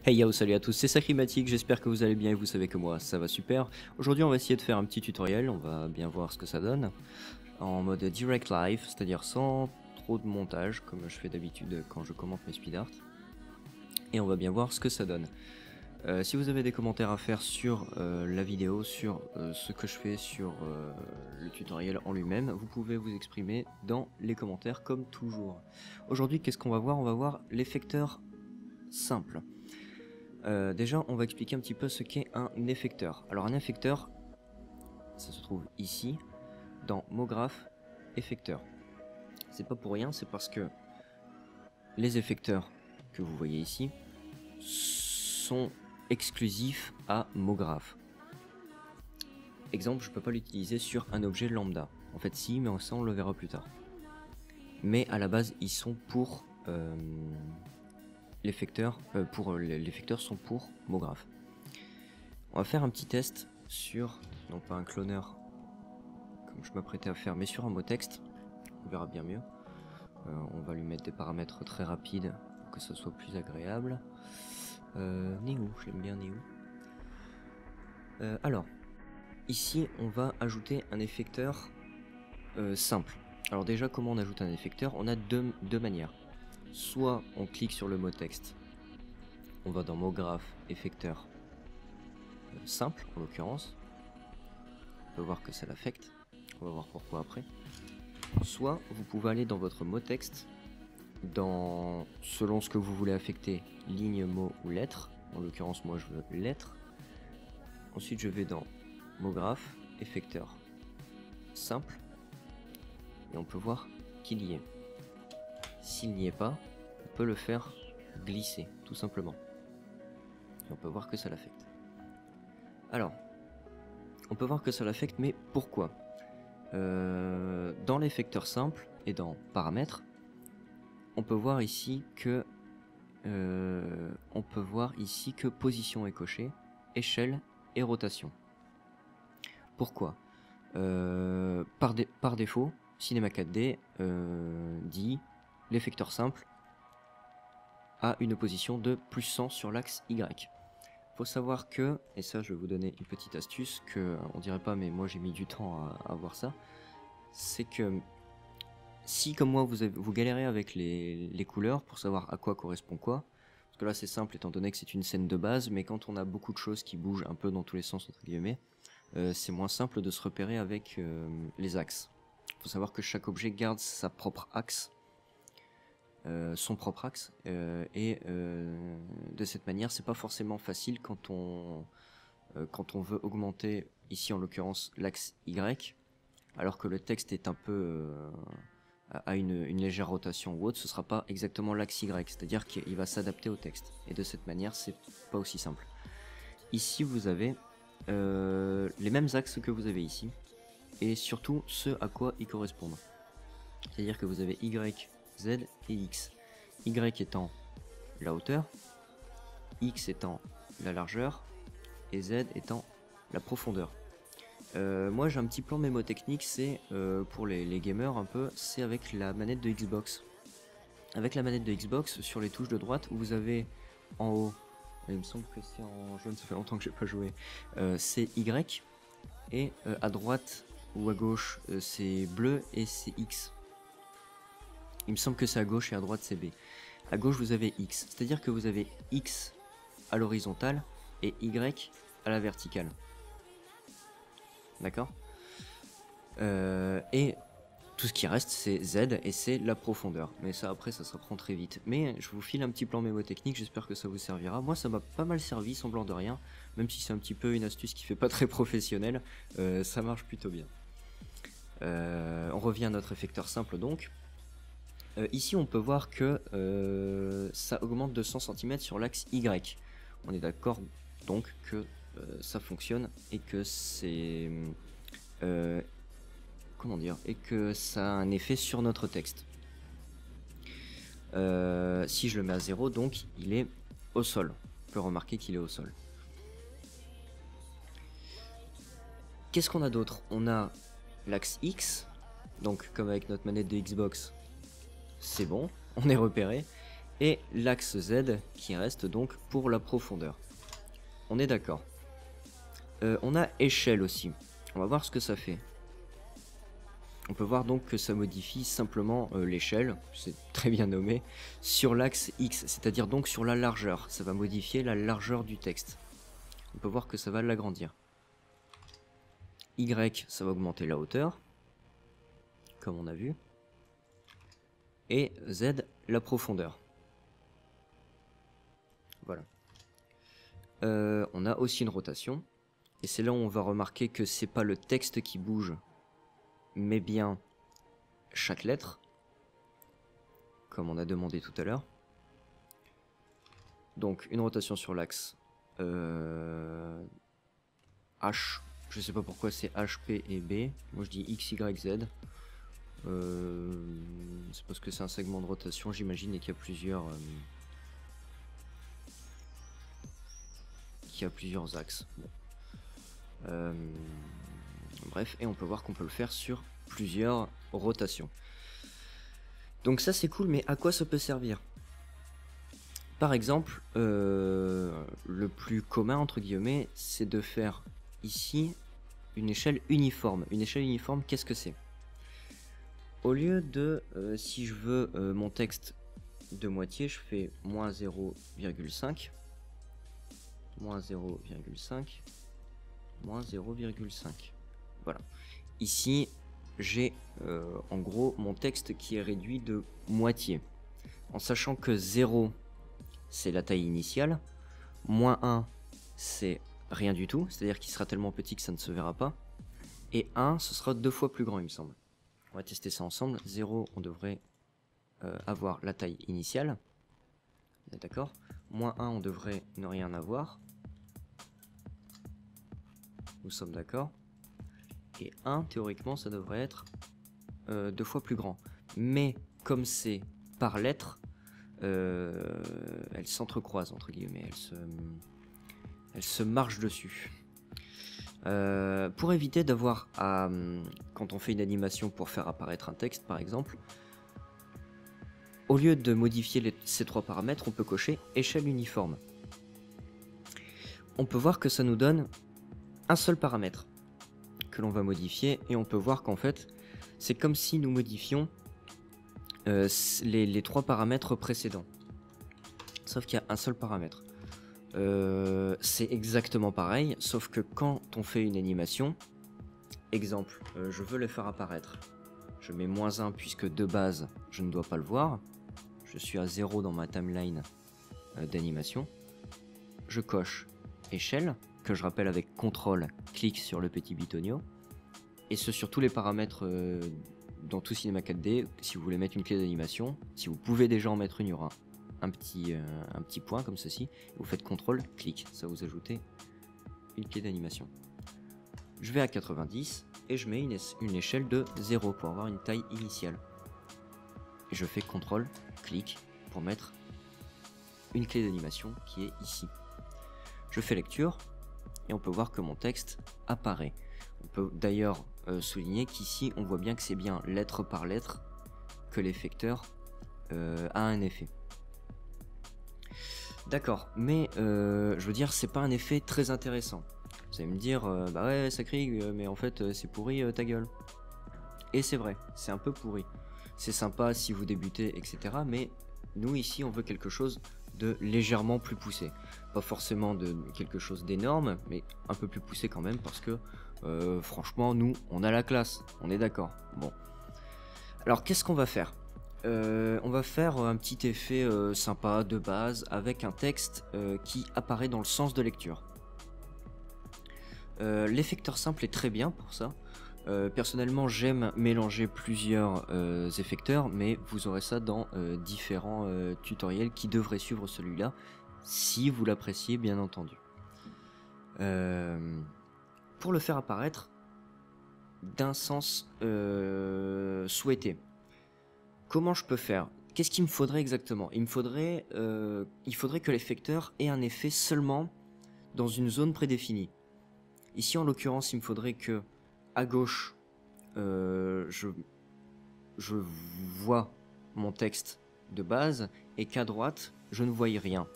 Hey yo, salut à tous, c'est Sacrimatic, j'espère que vous allez bien et vous savez que moi ça va super. Aujourd'hui on va essayer de faire un petit tutoriel, on va bien voir ce que ça donne. En mode direct live, c'est-à-dire sans trop de montage comme je fais d'habitude quand je commente mes speed art. Et on va bien voir ce que ça donne. Si vous avez des commentaires à faire sur la vidéo, sur ce que je fais, sur le tutoriel en lui-même, vous pouvez vous exprimer dans les commentaires comme toujours. Aujourd'hui qu'est-ce qu'on va voir? On va voir l'effecteur simple. Déjà, on va expliquer un petit peu ce qu'est un effecteur. Alors, un effecteur, ça se trouve ici, dans MoGraph, effecteur. C'est pas pour rien, c'est parce que les effecteurs que vous voyez ici sont exclusifs à MoGraph. Exemple, je peux pas l'utiliser sur un objet lambda. En fait, si, mais ça, on le verra plus tard. Mais à la base, ils sont pour l'effecteur, l'effecteur sont pour MoGraph. On va faire un petit test sur, non pas un cloneur comme je m'apprêtais à faire, mais sur un mot texte. On verra bien mieux. On va lui mettre des paramètres très rapides pour que ça soit plus agréable. Néo, j'aime bien Néo. Alors, ici on va ajouter un effecteur simple. Alors déjà, comment on ajoute un effecteur? On a deux manières. Soit on clique sur le mot texte, on va dans MoGraph, effecteur simple en l'occurrence. On peut voir que ça l'affecte, on va voir pourquoi après. Soit vous pouvez aller dans votre mot texte, selon ce que vous voulez affecter, ligne, mot ou lettre. En l'occurrence, moi je veux lettre. Ensuite, je vais dans MoGraph, effecteur simple, et on peut voir qu'il y est. S'il n'y est pas, on peut le faire glisser, tout simplement. Et on peut voir que ça l'affecte. Alors, on peut voir que ça l'affecte, mais pourquoi? Dans l'effecteur simple et dans paramètres, on peut voir ici que position est cochée, échelle et rotation. Pourquoi? Par défaut, Cinema 4D dit l'effecteur simple a une position de plus 100 sur l'axe Y. Faut savoir que, et ça je vais vous donner une petite astuce que on dirait pas, mais moi j'ai mis du temps à voir ça, c'est que si comme moi vous galérez avec les couleurs pour savoir à quoi correspond quoi, parce que là c'est simple étant donné que c'est une scène de base, mais quand on a beaucoup de choses qui bougent un peu dans tous les sens entre guillemets, c'est moins simple de se repérer avec les axes. Il faut savoir que chaque objet garde sa propre axe, son propre axe, et de cette manière c'est pas forcément facile quand on veut augmenter, ici en l'occurrence l'axe Y, alors que le texte est un peu à une légère rotation ou autre, ce sera pas exactement l'axe Y, c'est-à-dire qu'il va s'adapter au texte, et de cette manière c'est pas aussi simple. Ici vous avez les mêmes axes que vous avez ici, et surtout ce à quoi ils correspondent. C'est-à-dire que vous avez Y, Z et X. Y étant la hauteur, X étant la largeur, et Z étant la profondeur. Moi j'ai un petit plan mémotechnique, c'est pour les gamers un peu, c'est avec la manette de Xbox. Avec la manette de Xbox, sur les touches de droite, où vous avez en haut, il me semble que c'est en jaune, ça fait longtemps que j'ai pas joué, c'est Y, et à droite ou à gauche c'est bleu et c'est X. Il me semble que c'est à gauche et à droite c'est B. À gauche vous avez X, c'est-à-dire que vous avez X à l'horizontale et Y à la verticale. D'accord? Et tout ce qui reste c'est Z et c'est la profondeur. Mais ça après ça s'apprend très vite. Mais je vous file un petit plan mémotechnique, j'espère que ça vous servira. Moi ça m'a pas mal servi, semblant de rien. Même si c'est un petit peu une astuce qui fait pas très professionnel, ça marche plutôt bien. On revient à notre effecteur simple donc. Ici on peut voir que ça augmente de 100 cm sur l'axe Y. On est d'accord donc que ça fonctionne et que c'est comment dire, et que ça a un effet sur notre texte. Si je le mets à 0, donc il est au sol. On peut remarquer qu'il est au sol. Qu'est-ce qu'on a d'autre? On a l'axe X, donc comme avec notre manette de Xbox, c'est bon, on est repéré. et l'axe Z qui reste donc pour la profondeur. On est d'accord. On a échelle aussi. On va voir ce que ça fait. On peut voir donc que ça modifie simplement l'échelle, c'est très bien nommé, sur l'axe X, c'est-à-dire donc sur la largeur. Ça va modifier la largeur du texte. On peut voir que ça va l'agrandir. Y, ça va augmenter la hauteur, comme on a vu. Et Z, la profondeur. Voilà. On a aussi une rotation. Et c'est là où on va remarquer que c'est pas le texte qui bouge, mais bien chaque lettre, comme on a demandé tout à l'heure. Donc une rotation sur l'axe H, je sais pas pourquoi c'est H, P et B, moi je dis X, Y, Z. C'est parce que c'est un segment de rotation, j'imagine, et qu'il y a plusieurs axes. Bon. Bref, et on peut voir qu'on peut le faire sur plusieurs rotations. Donc ça c'est cool, mais à quoi ça peut servir? Par exemple, le plus commun entre guillemets, c'est de faire ici une échelle uniforme. Une échelle uniforme, qu'est-ce que c'est? Au lieu de, si je veux mon texte de moitié, je fais moins 0,5, moins 0,5, moins 0,5. Voilà. Ici, j'ai en gros mon texte qui est réduit de moitié. En sachant que 0, c'est la taille initiale, moins 1, c'est rien du tout, c'est-à-dire qu'il sera tellement petit que ça ne se verra pas, et 1, ce sera 2 fois plus grand, il me semble. On va tester ça ensemble. 0, on devrait avoir la taille initiale, d'accord. Moins 1, on devrait ne rien avoir. Nous sommes d'accord. Et 1, théoriquement, ça devrait être 2 fois plus grand. Mais comme c'est par lettre, elles s'entrecroisent, entre guillemets. Elles se marchent dessus. Pour éviter d'avoir à... Quand on fait une animation pour faire apparaître un texte, par exemple, au lieu de modifier ces trois paramètres, on peut cocher échelle uniforme. On peut voir que ça nous donne un seul paramètre que l'on va modifier, et on peut voir qu'en fait c'est comme si nous modifions les trois paramètres précédents, sauf qu'il y a un seul paramètre. C'est exactement pareil, sauf que quand on fait une animation, exemple, je veux le faire apparaître, je mets moins 1 puisque de base je ne dois pas le voir, je suis à 0 dans ma timeline d'animation, je coche échelle, que je rappelle avec CTRL, clic sur le petit bitonio, et ce sur tous les paramètres dans tout Cinema 4D. Si vous voulez mettre une clé d'animation, si vous pouvez déjà en mettre une, il y aura un petit point comme ceci, vous faites CTRL, clic, ça vous ajoutez une clé d'animation. Je vais à 90 et je mets une échelle de 0 pour avoir une taille initiale. Et je fais CTRL, clic pour mettre une clé d'animation qui est ici. Je fais lecture et on peut voir que mon texte apparaît. On peut d'ailleurs souligner qu'ici on voit bien que c'est bien lettre par lettre que l'effecteur a un effet. D'accord, mais je veux dire, c'est pas un effet très intéressant. Vous allez me dire, bah ouais, Sacrig, mais en fait c'est pourri, ta gueule. Et c'est vrai, c'est un peu pourri. C'est sympa si vous débutez, etc. Mais nous ici on veut quelque chose de légèrement plus poussé. Pas forcément de quelque chose d'énorme, mais un peu plus poussé quand même, parce que franchement nous on a la classe, on est d'accord. Bon, alors qu'est-ce qu'on va faire? On va faire un petit effet sympa de base avec un texte qui apparaît dans le sens de lecture. L'effecteur simple est très bien pour ça. Personnellement j'aime mélanger plusieurs effecteurs, mais vous aurez ça dans différents tutoriels qui devraient suivre celui-là, si vous l'appréciez bien entendu. Pour le faire apparaître d'un sens souhaité, comment je peux faire? Qu'est-ce qu'il me faudrait exactement? Il faudrait que l'effecteur ait un effet seulement dans une zone prédéfinie. Ici en l'occurrence il me faudrait que à gauche je vois mon texte de base et qu'à droite, je ne voyais rien.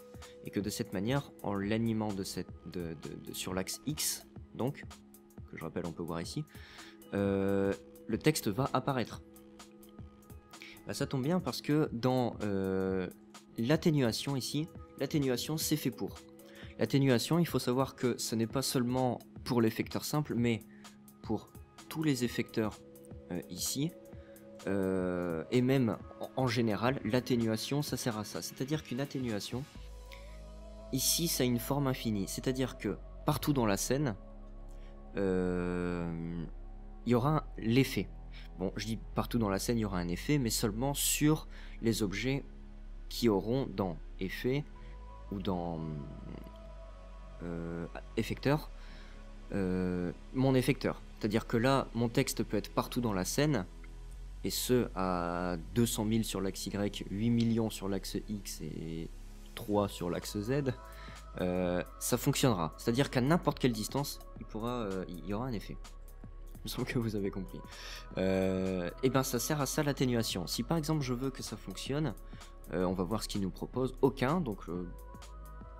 Et que de cette manière, en l'animant sur l'axe X, donc, que je rappelle, on peut voir ici, le texte va apparaître. Bah, ça tombe bien parce que dans l'atténuation ici, l'atténuation c'est fait pour. L'atténuation, il faut savoir que ce n'est pas seulement pour l'effecteur simple, mais pour tous les effecteurs ici, et même en général, l'atténuation, ça sert à ça. C'est-à-dire qu'une atténuation, ici, ça a une forme infinie. C'est-à-dire que partout dans la scène, il y aura l'effet. Bon, je dis partout dans la scène, il y aura un effet, mais seulement sur les objets qui auront dans effet ou dans effecteur, mon effecteur. C'est-à-dire que là, mon texte peut être partout dans la scène, et ce à 200 000 sur l'axe Y, 8 millions sur l'axe X et 3 sur l'axe Z, ça fonctionnera. C'est-à-dire qu'à n'importe quelle distance, il y aura un effet. Il me semble que vous avez compris. Et ben ça sert à ça l'atténuation. Si par exemple je veux que ça fonctionne, on va voir ce qu'il nous propose. Aucun, donc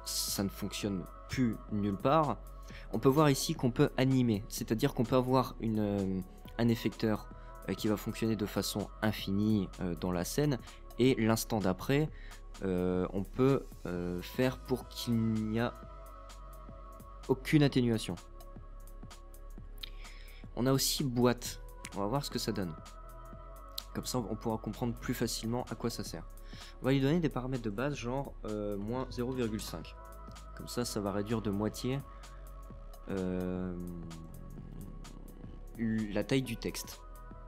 ça ne fonctionne plus nulle part. On peut voir ici qu'on peut animer, c'est-à-dire qu'on peut avoir un effecteur qui va fonctionner de façon infinie dans la scène, et l'instant d'après, on peut faire pour qu'il n'y a aucune atténuation. On a aussi boîte, on va voir ce que ça donne. Comme ça on pourra comprendre plus facilement à quoi ça sert. On va lui donner des paramètres de base genre moins 0,5. Comme ça, ça va réduire de moitié la taille du texte.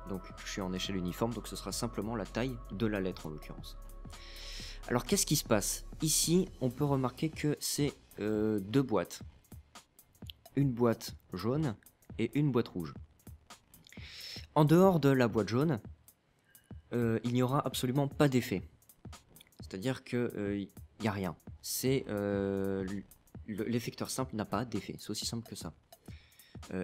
Donc je suis en échelle uniforme, donc ce sera simplement la taille de la lettre en l'occurrence. Alors qu'est-ce qui se passe? Ici, on peut remarquer que c'est deux boîtes. Une boîte jaune et une boîte rouge. En dehors de la boîte jaune, il n'y aura absolument pas d'effet. C'est-à-dire qu'il n'y a rien. C'est l'effecteur simple n'a pas d'effet. C'est aussi simple que ça.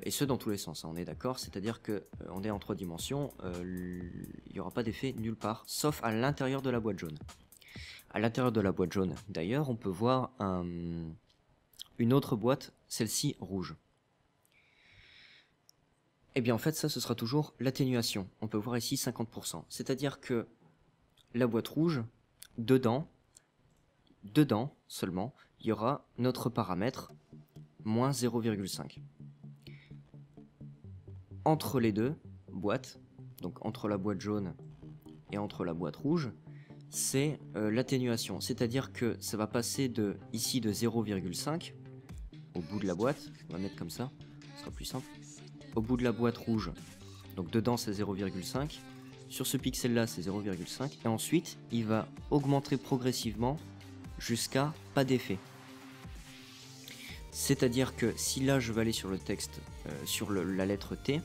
Et ce dans tous les sens, hein, on est d'accord. C'est-à-dire qu'on est en 3 dimensions, il n'y aura pas d'effet nulle part, sauf à l'intérieur de la boîte jaune. À l'intérieur de la boîte jaune, d'ailleurs, on peut voir une autre boîte, celle-ci rouge. Et bien en fait, ça, ce sera toujours l'atténuation. On peut voir ici 50%. C'est-à-dire que la boîte rouge, dedans seulement, il y aura notre paramètre moins 0,5. Entre les deux boîtes, donc entre la boîte jaune et entre la boîte rouge, c'est l'atténuation. C'est-à-dire que ça va passer ici de 0,5 au bout de la boîte. On va mettre comme ça, ce sera plus simple. Au bout de la boîte rouge, donc dedans c'est 0,5. Sur ce pixel là c'est 0,5. Et ensuite il va augmenter progressivement jusqu'à pas d'effet. C'est-à-dire que si là je vais aller sur le texte, sur la lettre T,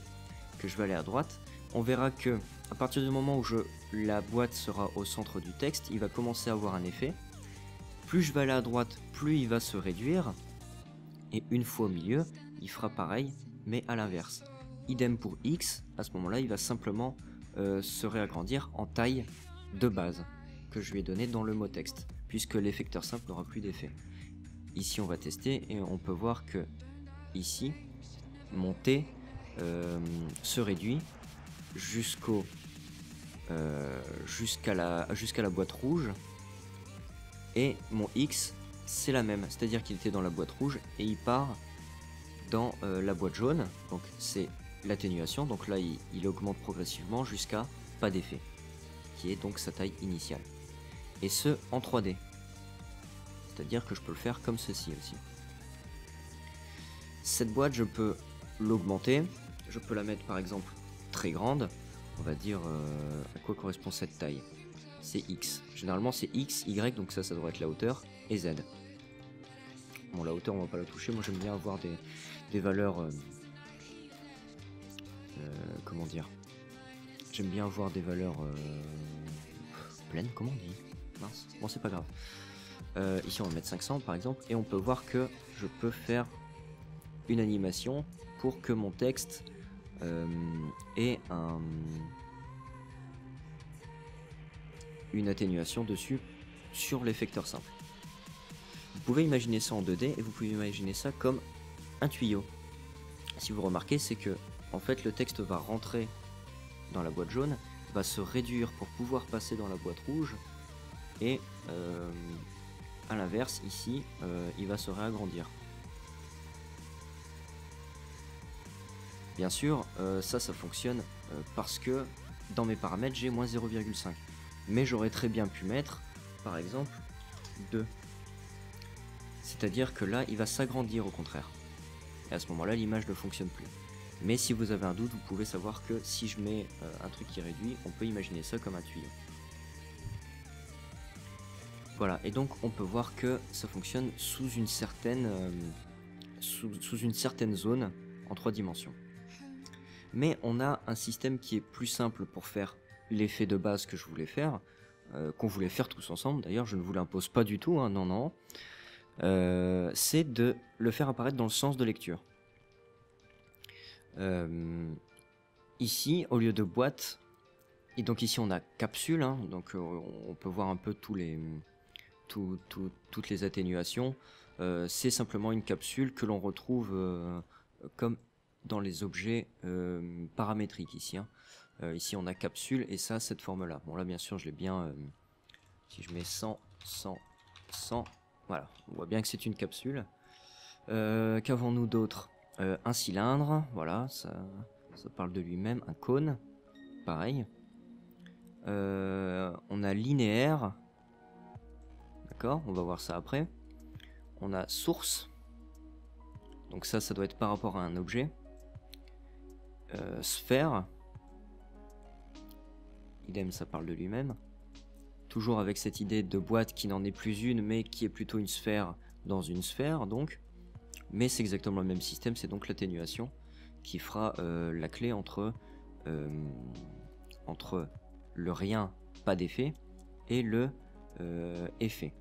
que je vais aller à droite, on verra que à partir du moment où la boîte sera au centre du texte, il va commencer à avoir un effet. Plus je vais aller à droite, plus il va se réduire. Et une fois au milieu, il fera pareil, mais à l'inverse. Idem pour X, à ce moment-là, il va simplement se réagrandir en taille de base que je lui ai donné dans le mot texte, puisque l'effecteur simple n'aura plus d'effet. Ici, on va tester et on peut voir que ici, mon T se réduit jusqu'à la boîte rouge, et mon X c'est la même, c'est-à-dire qu'il était dans la boîte rouge et il part dans la boîte jaune, donc c'est l'atténuation, donc là il augmente progressivement jusqu'à pas d'effet, qui est donc sa taille initiale, et ce en 3D, c'est-à-dire que je peux le faire comme ceci aussi. Cette boîte, je peux l'augmenter, je peux la mettre par exemple très grande, on va dire à quoi correspond cette taille, c'est X, généralement c'est X, Y, donc ça devrait être la hauteur, et Z. Bon, la hauteur on va pas la toucher, moi j'aime bien avoir des valeurs, comment dire, j'aime bien avoir des valeurs pleines, comment on dit, mince, bon c'est pas grave. Ici on va mettre 500 par exemple, et on peut voir que je peux faire une animation pour que mon texte ait une atténuation dessus sur l'effecteur simple. Vous pouvez imaginer ça en 2D et vous pouvez imaginer ça comme un tuyau. Si vous remarquez, c'est que en fait le texte va rentrer dans la boîte jaune, va se réduire pour pouvoir passer dans la boîte rouge, et à l'inverse ici il va se réagrandir. Bien sûr ça fonctionne parce que dans mes paramètres j'ai moins 0,5, mais j'aurais très bien pu mettre par exemple 2, c'est à dire que là il va s'agrandir au contraire, et à ce moment là l'image ne fonctionne plus. Mais si vous avez un doute, vous pouvez savoir que si je mets un truc qui réduit, on peut imaginer ça comme un tuyau. Voilà, et donc on peut voir que ça fonctionne sous une certaine, sous une certaine zone en 3 dimensions. Mais on a un système qui est plus simple pour faire l'effet de base que je voulais faire, qu'on voulait faire tous ensemble. D'ailleurs, je ne vous l'impose pas du tout, hein, non, non. C'est de le faire apparaître dans le sens de lecture. Ici, au lieu de boîte, et donc ici on a capsule, hein, donc on peut voir un peu toutes les atténuations. C'est simplement une capsule que l'on retrouve comme dans les objets paramétriques ici. Hein. Ici on a capsule et ça, cette forme là. Bon là bien sûr je l'ai bien, si je mets 100, 100, 100, voilà, on voit bien que c'est une capsule. Qu'avons-nous d'autre? Un cylindre, voilà, ça parle de lui-même. Un cône, pareil. On a linéaire, d'accord, on va voir ça après. On a source, donc ça doit être par rapport à un objet. Sphère, idem, ça parle de lui-même. Toujours avec cette idée de boîte qui n'en est plus une, mais qui est plutôt une sphère dans une sphère, donc. Mais c'est exactement le même système, c'est donc l'atténuation qui fera la clé entre le rien, pas d'effet, et le effet,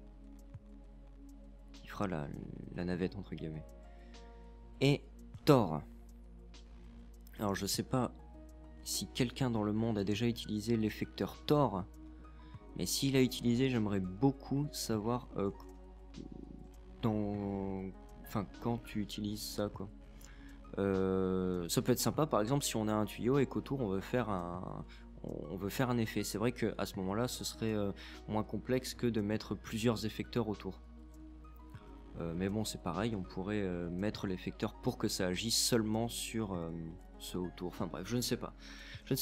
qui fera la navette entre guillemets. Et Tor. Alors je sais pas si quelqu'un dans le monde a déjà utilisé l'effecteur Tor, mais s'il a utilisé, j'aimerais beaucoup savoir quand tu utilises ça, quoi. Ça peut être sympa par exemple si on a un tuyau et qu'autour on veut faire un effet. C'est vrai qu'à ce moment là ce serait moins complexe que de mettre plusieurs effecteurs autour, mais bon c'est pareil, on pourrait mettre l'effecteur pour que ça agisse seulement sur ce autour. Enfin bref, je ne sais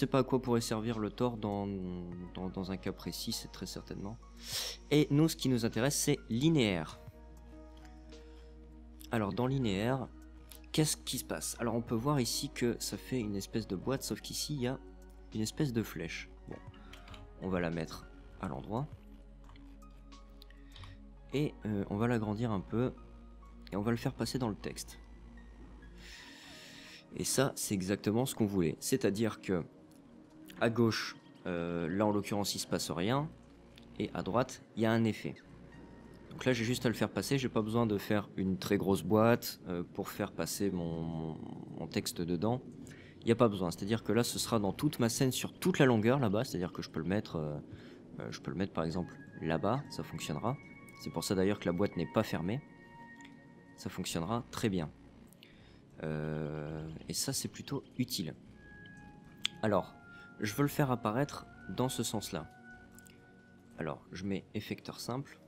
pas à quoi pourrait servir le Tor dans un cas précis, c'est très certainement. Et nous, ce qui nous intéresse, c'est linéaire. Alors dans linéaire, qu'est-ce qui se passe? Alors on peut voir ici que ça fait une espèce de boîte, sauf qu'ici il y a une espèce de flèche. Bon, on va la mettre à l'endroit. Et on va l'agrandir un peu. Et on va le faire passer dans le texte. Et ça, c'est exactement ce qu'on voulait. C'est-à-dire que à gauche, là en l'occurrence il se passe rien. Et à droite, il y a un effet. Donc là j'ai juste à le faire passer, j'ai pas besoin de faire une très grosse boîte pour faire passer mon texte dedans. Il n'y a pas besoin, c'est-à-dire que là ce sera dans toute ma scène sur toute la longueur là-bas, c'est-à-dire que je peux le mettre par exemple là-bas, ça fonctionnera. C'est pour ça d'ailleurs que la boîte n'est pas fermée. Ça fonctionnera très bien. Et ça c'est plutôt utile. Alors, je veux le faire apparaître dans ce sens-là. Alors, je mets effecteur simple.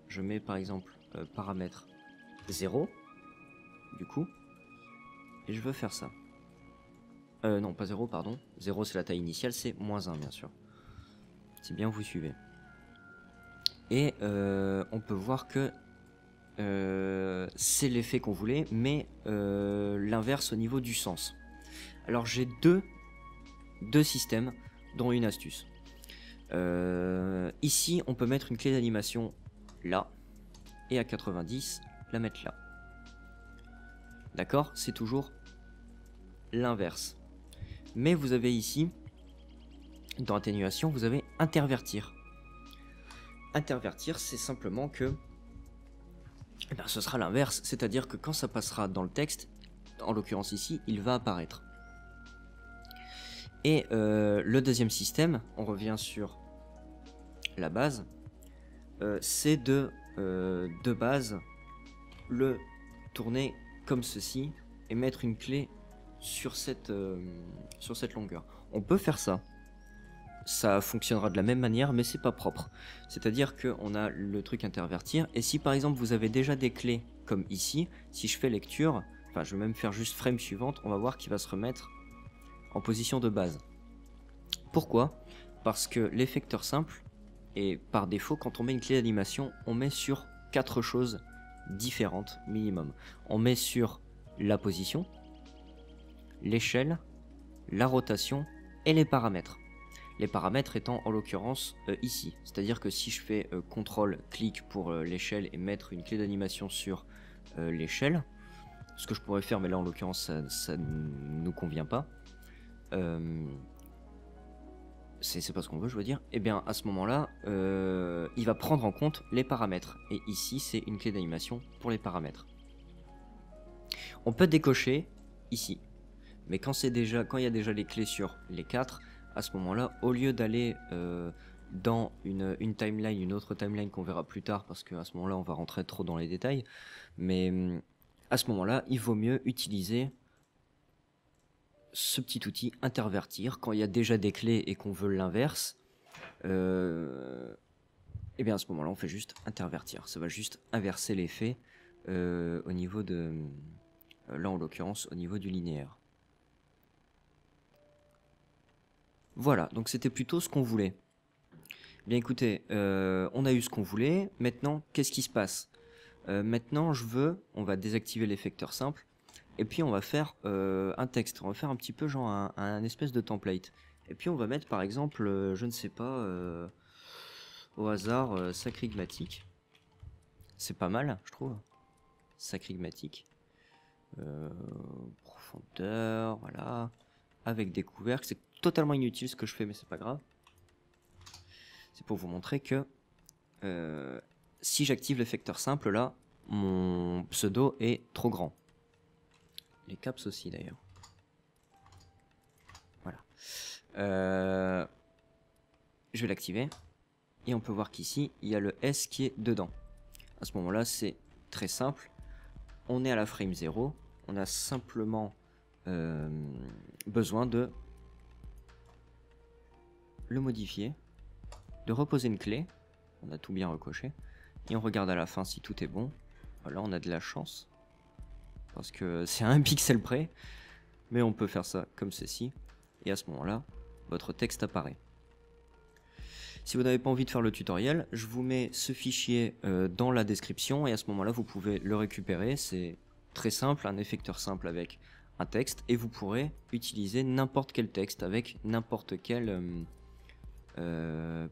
Je mets par exemple paramètre 0, du coup, et je veux faire ça. Non, pas 0, pardon. 0 c'est la taille initiale, c'est moins 1 bien sûr. Si bien vous suivez. Et on peut voir que c'est l'effet qu'on voulait, mais l'inverse au niveau du sens. Alors j'ai deux systèmes, dont une astuce. Ici, on peut mettre une clé d'animation là, et à 90, la mettre là. D'accord? C'est toujours l'inverse. Mais vous avez ici, dans atténuation, vous avez intervertir. Intervertir, c'est simplement que ce sera l'inverse, c'est-à-dire que quand ça passera dans le texte, en l'occurrence ici, il va apparaître. Et le deuxième système, on revient sur la base, c'est de base le tourner comme ceci et mettre une clé sur cette longueur. On peut faire ça. Ça fonctionnera de la même manière, mais c'est pas propre. C'est-à-dire qu'on a le truc intervertir, et si par exemple vous avez déjà des clés comme ici, si je fais lecture, enfin je vais même faire juste frame suivante, on va voir qu'il va se remettre en position de base. Pourquoi? Parce que l'effecteur simple, et par défaut quand on met une clé d'animation, on met sur 4 choses différentes minimum. On met sur la position, l'échelle, la rotation et les paramètres. Les paramètres étant en l'occurrence ici. C'est-à-dire que si je fais CTRL-clic pour l'échelle et mettre une clé d'animation sur l'échelle, ce que je pourrais faire, mais là en l'occurrence ça ne nous convient pas, c'est pas ce qu'on veut, je veux dire, et bien à ce moment-là, il va prendre en compte les paramètres. Et ici, c'est une clé d'animation pour les paramètres. On peut décocher ici. Mais quand il y a déjà les clés sur les 4, à ce moment-là, au lieu d'aller dans une timeline, une autre timeline qu'on verra plus tard, parce qu'à ce moment-là, on va rentrer trop dans les détails, mais à ce moment-là, il vaut mieux utiliser ce petit outil intervertir quand il y a déjà des clés et qu'on veut l'inverse. Et bien à ce moment-là, on fait juste intervertir. Ça va juste inverser l'effet au niveau de... là, en l'occurrence, au niveau du linéaire. Voilà, donc c'était plutôt ce qu'on voulait. Bien écoutez, on a eu ce qu'on voulait. Maintenant, qu'est-ce qui se passe? Maintenant, on va désactiver l'effecteur simple. Et puis on va faire un texte. On va faire un petit peu genre un espèce de template. Et puis on va mettre par exemple, je ne sais pas, au hasard, sacrigmatique. C'est pas mal, je trouve. Sacrigmatique. Profondeur, voilà. Avec des couvercles. C'est totalement inutile ce que je fais, mais c'est pas grave. C'est pour vous montrer que si j'active l'effecteur simple, là, mon pseudo est trop grand. Les caps aussi d'ailleurs. Voilà. Je vais l'activer. Et on peut voir qu'ici, il y a le S qui est dedans. À ce moment-là, c'est très simple. On est à la frame 0. On a simplement besoin de le modifier, de reposer une clé. On a tout bien recoché. Et on regarde à la fin si tout est bon. Voilà, on a de la chance. Parce que c'est à 1 pixel près. Mais on peut faire ça comme ceci. Et à ce moment-là, votre texte apparaît. Si vous n'avez pas envie de faire le tutoriel, je vous mets ce fichier dans la description. Et à ce moment-là, vous pouvez le récupérer. C'est très simple, un effecteur simple avec un texte. Et vous pourrez utiliser n'importe quel texte avec n'importe quelle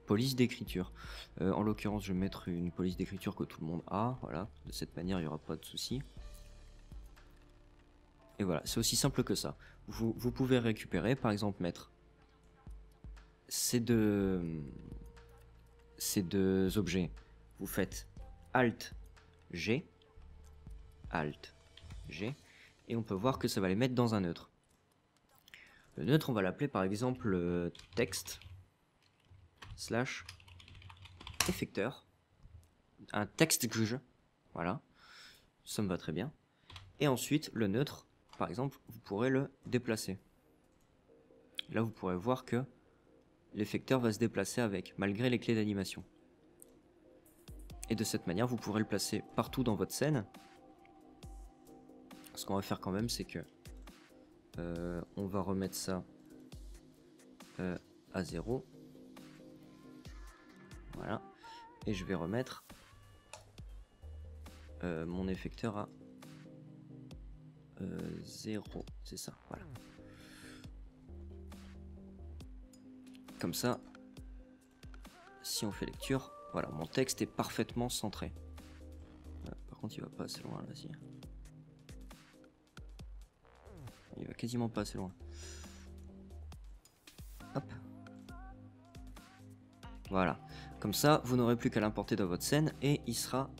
police d'écriture. En l'occurrence, je vais mettre une police d'écriture que tout le monde a. Voilà, de cette manière, il n'y aura pas de souci. Et voilà, c'est aussi simple que ça. Vous pouvez récupérer, par exemple, mettre ces deux objets. Vous faites Alt G, et on peut voir que ça va les mettre dans un neutre. Le neutre, on va l'appeler par exemple texte slash effecteur, un texte juge, voilà, ça me va très bien. Et ensuite, le neutre, par exemple, vous pourrez le déplacer. Là, vous pourrez voir que l'effecteur va se déplacer avec, malgré les clés d'animation. Et de cette manière, vous pourrez le placer partout dans votre scène. Ce qu'on va faire quand même, c'est que on va remettre ça à 0. Voilà. Et je vais remettre mon effecteur à 0. C'est ça, voilà. Comme ça, si on fait lecture, voilà, mon texte est parfaitement centré. Par contre, il va pas assez loin, vas-y. Il va quasiment pas assez loin. Hop. Voilà. Comme ça, vous n'aurez plus qu'à l'importer dans votre scène et il sera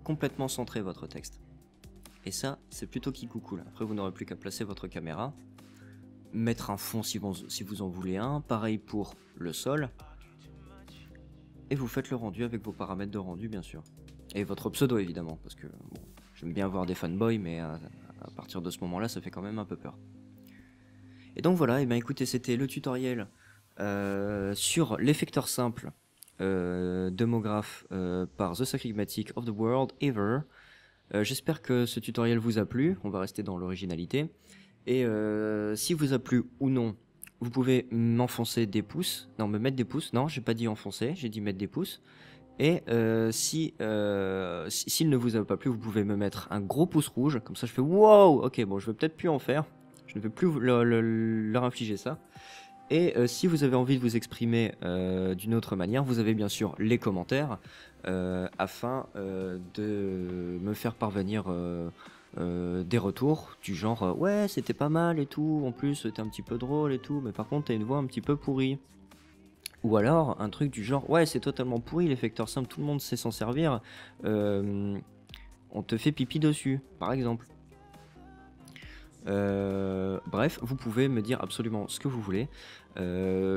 complètement centré, votre texte. Et ça, c'est plutôt qui cool. Après, vous n'aurez plus qu'à placer votre caméra, mettre un fond si vous en voulez un. Pareil pour le sol. et vous faites le rendu avec vos paramètres de rendu bien sûr. Et votre pseudo évidemment, parce que bon, j'aime bien voir des fanboys, mais à partir de ce moment-là, ça fait quand même un peu peur. Et donc voilà, et bien écoutez, c'était le tutoriel sur l'effecteur simple Demograph par The Syncligmatic of the World Ever. J'espère que ce tutoriel vous a plu, on va rester dans l'originalité. Et si vous a plu ou non, vous pouvez m'enfoncer des pouces. Non, me mettre des pouces. Non, j'ai pas dit enfoncer, j'ai dit mettre des pouces. Et s'il ne vous a pas plu, vous pouvez me mettre un gros pouce rouge. Comme ça, je fais wow, ok, bon, je vais peut-être plus en faire. Je ne vais plus leur infliger ça. Et si vous avez envie de vous exprimer d'une autre manière, vous avez bien sûr les commentaires afin de me faire parvenir des retours du genre ouais, c'était pas mal et tout, en plus c'était un petit peu drôle et tout, mais par contre t'as une voix un petit peu pourrie. Ou alors un truc du genre ouais, c'est totalement pourri l'effecteur simple, tout le monde sait s'en servir, on te fait pipi dessus, par exemple. Bref, vous pouvez me dire absolument ce que vous voulez.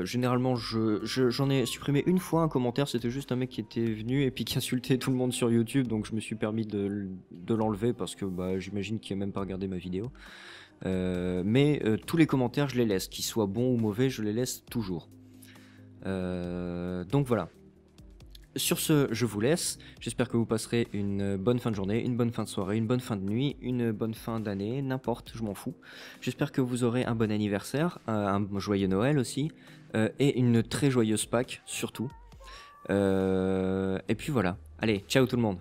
Généralement, j'en ai supprimé une fois un commentaire, c'était juste un mec qui était venu et puis qui insultait tout le monde sur YouTube, donc je me suis permis de l'enlever parce que bah, j'imagine qu'il n'a même pas regardé ma vidéo. Mais tous les commentaires, je les laisse, qu'ils soient bons ou mauvais, je les laisse toujours. Donc voilà. Sur ce, je vous laisse. J'espère que vous passerez une bonne fin de journée, une bonne fin de soirée, une bonne fin de nuit, une bonne fin d'année, n'importe, je m'en fous. J'espère que vous aurez un bon anniversaire, un joyeux Noël aussi, et une très joyeuse Pâques, surtout. Et puis voilà. Allez, ciao tout le monde.